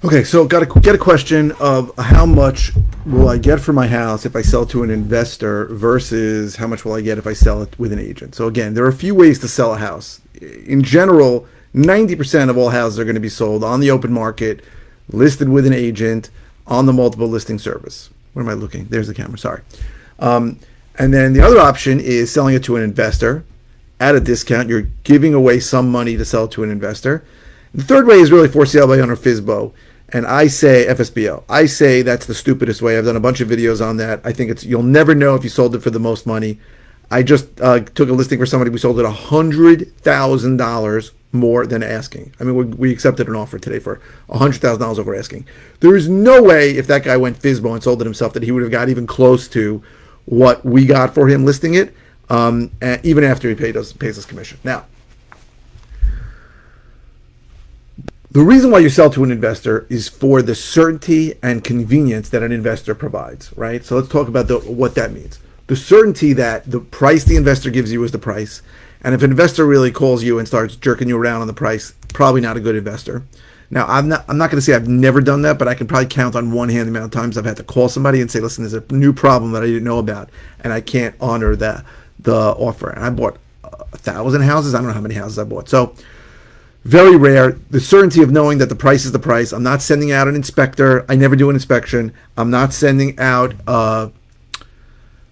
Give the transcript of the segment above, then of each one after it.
Okay, so got to get a question of how much will I get for my house if I sell to an investor versus how much will I get if I sell it with an agent. So again, there are a few ways to sell a house. In general, 90% of all houses are going to be sold on the open market, listed with an agent on the multiple listing service. Where am I looking? There's the camera. Sorry. And then the other option is selling it to an investor at a discount. You're giving away some money to sell to an investor. The third way is really for sale by owner FSBO. And I say FSBO. I say that's the stupidest way. I've done a bunch of videos on that. I think you'll never know if you sold it for the most money. I just took a listing for somebody. We sold it $100,000 more than asking. I mean, we accepted an offer today for $100,000 over asking. There is no way if that guy went FSBO and sold it himself that he would have got even close to what we got for him listing it, even after he pays us commission. Now, the reason why you sell to an investor is for the certainty and convenience that an investor provides, right? So let's talk about what that means. The certainty that the price the investor gives you is the price. And if an investor really calls you and starts jerking you around on the price, probably not a good investor. Now, I'm not going to say I've never done that, but I can probably count on one hand the amount of times I've had to call somebody and say, listen, there's a new problem that I didn't know about, and I can't honor the offer. And I bought 1,000 houses. I don't know how many houses I bought. So very rare. The certainty of knowing that the price is the price. I'm not sending out an inspector. I never do an inspection. I'm not sending out an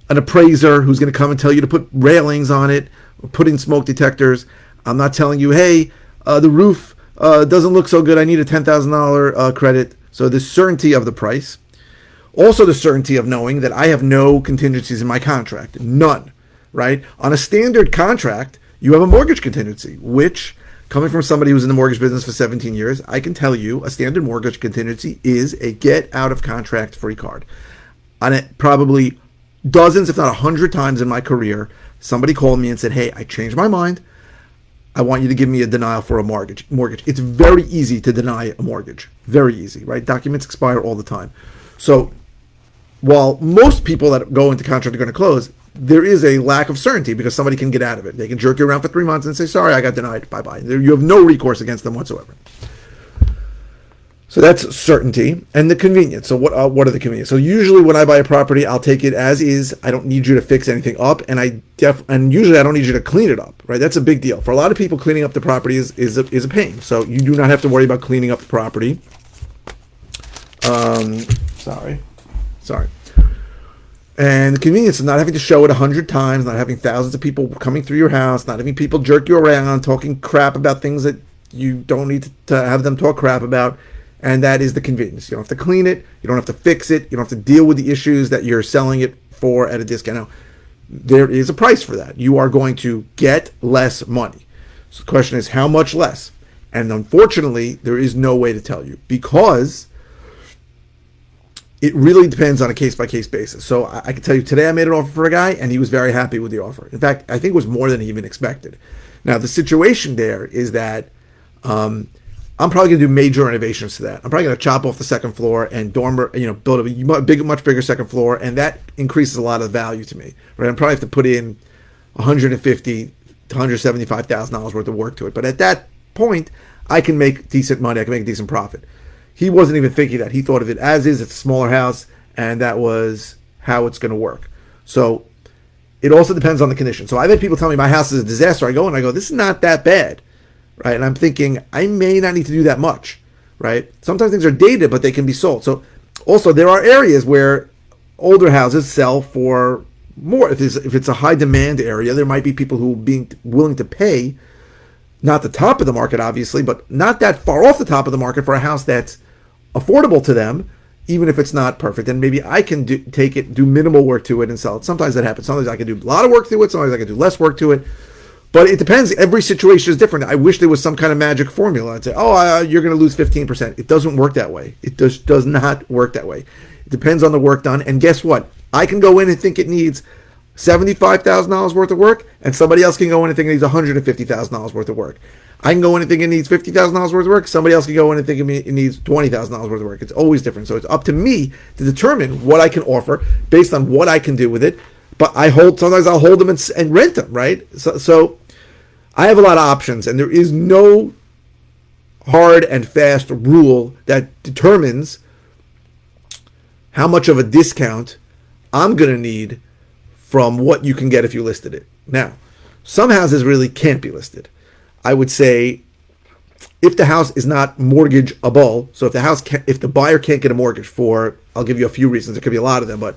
appraiser who's going to come and tell you to put railings on it, or put in smoke detectors. I'm not telling you, hey, the roof doesn't look so good. I need a $10,000 credit. So the certainty of the price. Also the certainty of knowing that I have no contingencies in my contract. None, right? On a standard contract, you have a mortgage contingency, which, coming from somebody who's in the mortgage business for 17 years, I can tell you a standard mortgage contingency is a get out of contract free card. On it, probably dozens, if not 100 times in my career, somebody called me and said, hey, I changed my mind. I want you to give me a denial for a mortgage. It's very easy to deny a mortgage. Very easy, right? Documents expire all the time. So while most people that go into contract are going to close, there is a lack of certainty because somebody can get out of it. They can jerk you around for 3 months and say, sorry, I got denied. Bye-bye. You have no recourse against them whatsoever. So that's certainty and the convenience. So what are the convenience? So usually when I buy a property, I'll take it as is. I don't need you to fix anything up, and usually I don't need you to clean it up, right? That's a big deal. For a lot of people, cleaning up the property is a pain. So you do not have to worry about cleaning up the property. Sorry. And the convenience of not having to show it 100 times, not having thousands of people coming through your house, not having people jerk you around, talking crap about things that you don't need to have them talk crap about. And that is the convenience. You don't have to clean it. You don't have to fix it. You don't have to deal with the issues that you're selling it for at a discount. Now, there is a price for that. You are going to get less money. So the question is, how much less? And unfortunately, there is no way to tell you because it really depends on a case-by-case basis. So I can tell you today I made an offer for a guy, and he was very happy with the offer. In fact, I think it was more than he even expected. Now, the situation there is that I'm probably going to do major renovations to that. I'm probably going to chop off the second floor and build a much bigger second floor, and that increases a lot of value to me. Right? I'm probably have to put in $150,000 to $175,000 worth of work to it. But at that point, I can make decent money. I can make a decent profit. He wasn't even thinking that. He thought of it as is. It's a smaller house, and that was how it's going to work. So it also depends on the condition. So I've had people tell me my house is a disaster. I go, this is not that bad. Right, and I'm thinking I may not need to do that much, right? Sometimes things are dated, but they can be sold. So, also there are areas where older houses sell for more. If it's a high demand area, there might be people who being willing to pay, not the top of the market, obviously, but not that far off the top of the market for a house that's affordable to them, even if it's not perfect. And maybe I can do minimal work to it and sell it. Sometimes that happens. Sometimes I can do a lot of work to it. Sometimes I can do less work to it. But it depends. Every situation is different. I wish there was some kind of magic formula. I'd say, you're going to lose 15%. It doesn't work that way. It does not work that way. It depends on the work done. And guess what? I can go in and think it needs $75,000 worth of work, and somebody else can go in and think it needs $150,000 worth of work. I can go in and think it needs $50,000 worth of work. Somebody else can go in and think it needs $20,000 worth of work. It's always different. So it's up to me to determine what I can offer based on what I can do with it. But sometimes I'll hold them and rent them, right? So I have a lot of options, and there is no hard and fast rule that determines how much of a discount I'm going to need from what you can get if you listed it. Now, some houses really can't be listed. I would say if the house is not mortgageable, so if the buyer can't get a mortgage for, I'll give you a few reasons, there could be a lot of them, but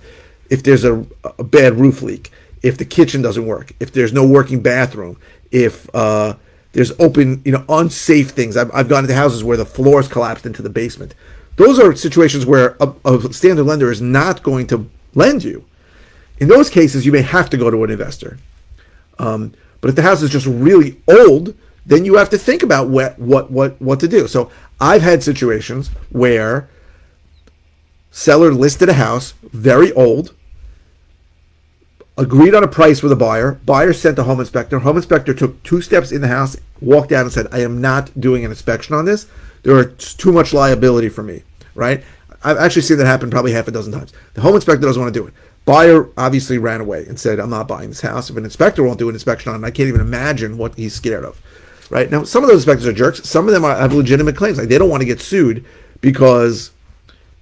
if there's a bad roof leak, if the kitchen doesn't work, if there's no working bathroom, if there's open, unsafe things. I've gone into houses where the floors collapsed into the basement. Those are situations where a standard lender is not going to lend you. In those cases, you may have to go to an investor. But if the house is just really old, then you have to think about what to do. So I've had situations where seller listed a house, very old, agreed on a price with a buyer sent a home inspector took 2 steps in the house, walked out and said, I am not doing an inspection on this. There is too much liability for me, right? I've actually seen that happen probably half a dozen times. The home inspector doesn't want to do it. Buyer obviously ran away and said, I'm not buying this house. If an inspector won't do an inspection on it, I can't even imagine what he's scared of, right? Now, some of those inspectors are jerks. Some of them have legitimate claims. Like they don't want to get sued because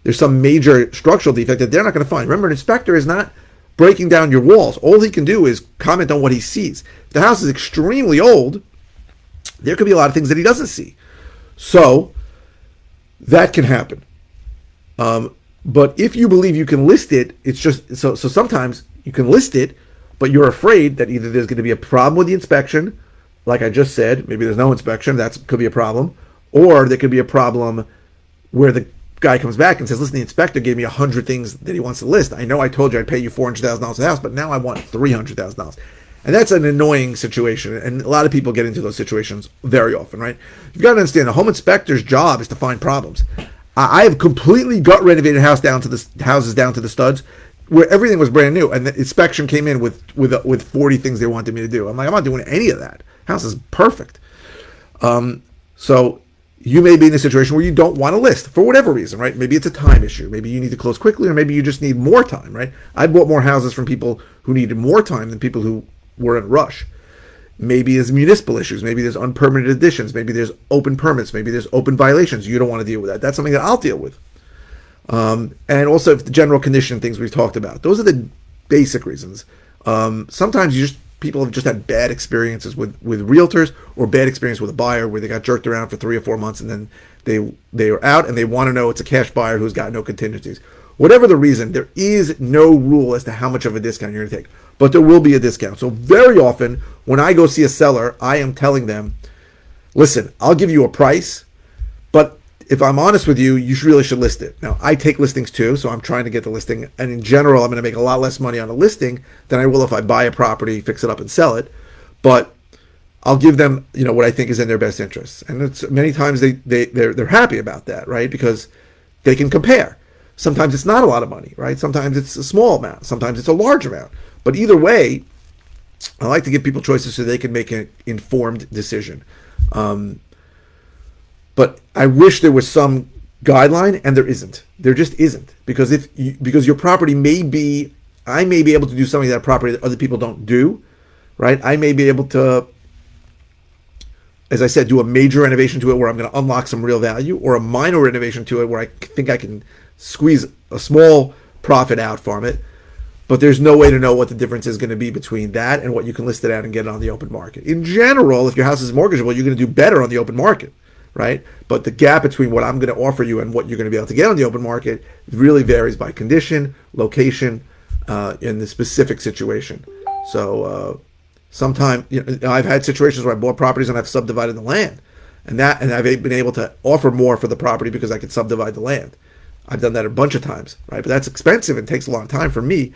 there's some major structural defect that they're not going to find. Remember, an inspector is not breaking down your walls. All he can do is comment on what he sees. If the house is extremely old, there could be a lot of things that he doesn't see. So that can happen. But if you believe you can list it, it's just so sometimes you can list it, but you're afraid that either there's going to be a problem with the inspection, like I just said, maybe there's no inspection, that could be a problem, or there could be a problem where the guy comes back and says, listen, the inspector gave me 100 things that he wants to list. I know I told you I'd pay you $400,000 a house, but now I want $300,000. And that's an annoying situation. And a lot of people get into those situations very often, right? You've got to understand the home inspector's job is to find problems. I have completely gut renovated houses down to the studs where everything was brand new. And the inspection came in with 40 things they wanted me to do. I'm like, I'm not doing any of that. House is perfect. So you may be in a situation where you don't want to list for whatever reason, right? Maybe it's a time issue. Maybe you need to close quickly, or maybe you just need more time, right? I bought more houses from people who needed more time than people who were in a rush. Maybe there's municipal issues. Maybe there's unpermitted additions. Maybe there's open permits. Maybe there's open violations. You don't want to deal with that. That's something that I'll deal with. And also the general condition things we've talked about. Those are the basic reasons. Sometimes people have just had bad experiences with realtors, or bad experience with a buyer where they got jerked around for 3 or 4 months and then they are out and they want to know it's a cash buyer who's got no contingencies. Whatever the reason, there is no rule as to how much of a discount you're going to take, but there will be a discount. So very often when I go see a seller, I am telling them, listen, I'll give you a price, but if I'm honest with you, you really should list it. Now, I take listings too, so I'm trying to get the listing. And in general, I'm going to make a lot less money on a listing than I will if I buy a property, fix it up, and sell it. But I'll give them, what I think is in their best interests. And it's many times they're happy about that, right? Because they can compare. Sometimes it's not a lot of money, right? Sometimes it's a small amount. Sometimes it's a large amount. But either way, I like to give people choices so they can make an informed decision. But I wish there was some guideline, and there isn't. There just isn't, because because your property I may be able to do something to that property that other people don't do, right? I may be able to, as I said, do a major renovation to it where I'm going to unlock some real value, or a minor renovation to it where I think I can squeeze a small profit out from it. But there's no way to know what the difference is going to be between that and what you can list it at and get it on the open market. In general, if your house is mortgageable, you're going to do better on the open market, right? But the gap between what I'm going to offer you and what you're going to be able to get on the open market really varies by condition, location, in the specific situation. So sometimes I've had situations where I bought properties and I've subdivided the land, and I've been able to offer more for the property because I could subdivide the land. I've done that a bunch of times, right? But that's expensive and takes a long time for me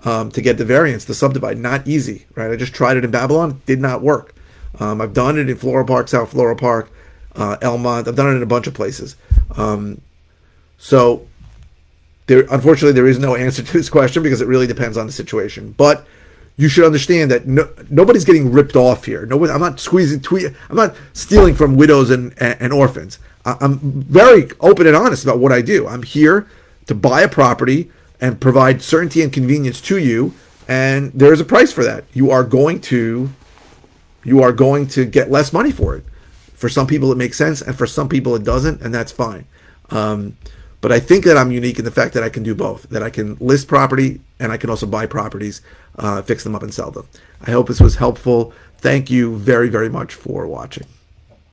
to get the variance to subdivide. Not easy, right? I just tried it in Babylon, it did not work. I've done it in Floral Park, South Floral Park, Elmont. I've done it in a bunch of places. So unfortunately, there is no answer to this question because it really depends on the situation. But you should understand that nobody's getting ripped off here. I'm not I'm not stealing from widows and orphans. I'm very open and honest about what I do. I'm here to buy a property and provide certainty and convenience to you, and there is a price for that. You are going to get less money for it. For some people, it makes sense, and for some people, it doesn't, and that's fine. But I think that I'm unique in the fact that I can do both. That I can list property and I can also buy properties, fix them up, and sell them. I hope this was helpful. Thank you very, very much for watching.